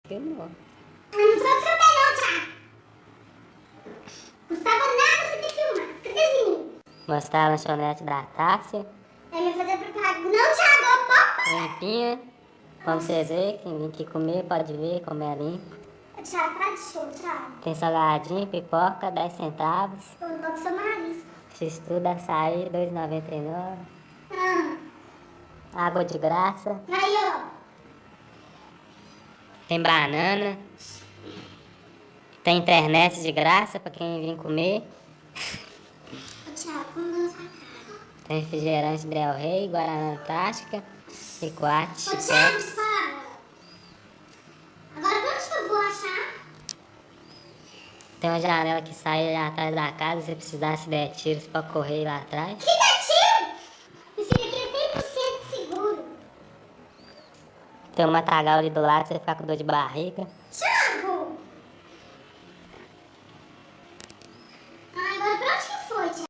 Filmou. Eu não sou filmei não, Thiago. Não estava nada sem ter filmado. Cadê os meninos? Mostrar a lanchonete da Tássia. Aí me fazer propaganda. Não, Thiago, papai. Limpinha. Como vocês verem, quem vem aqui comer pode ver como é limpo. Thiago, para de show, Thiago. Tem salgadinho, pipoca, 10 centavos. Eu não gosto do seu nariz. Fiz tudo, açaí, R$2,99. Ah, Água de graça. aí, ó. Tem banana. Tem internet de graça pra quem vir comer. Ô, Thiago, como não sua cara? Tem refrigerante Del Rey, Guaraná Antártica, Ricoate, Ô, Thiago, Chipex. para. Agora pra onde que eu vou achar? Tem uma janela que sai lá atrás da casa, se você precisar, se der tiro, você pode correr lá atrás. Que dá tiro? Meu filho, aqui é 100% seguro. Tem um matagal ali do lado, você ficar com dor de barriga. Tchau.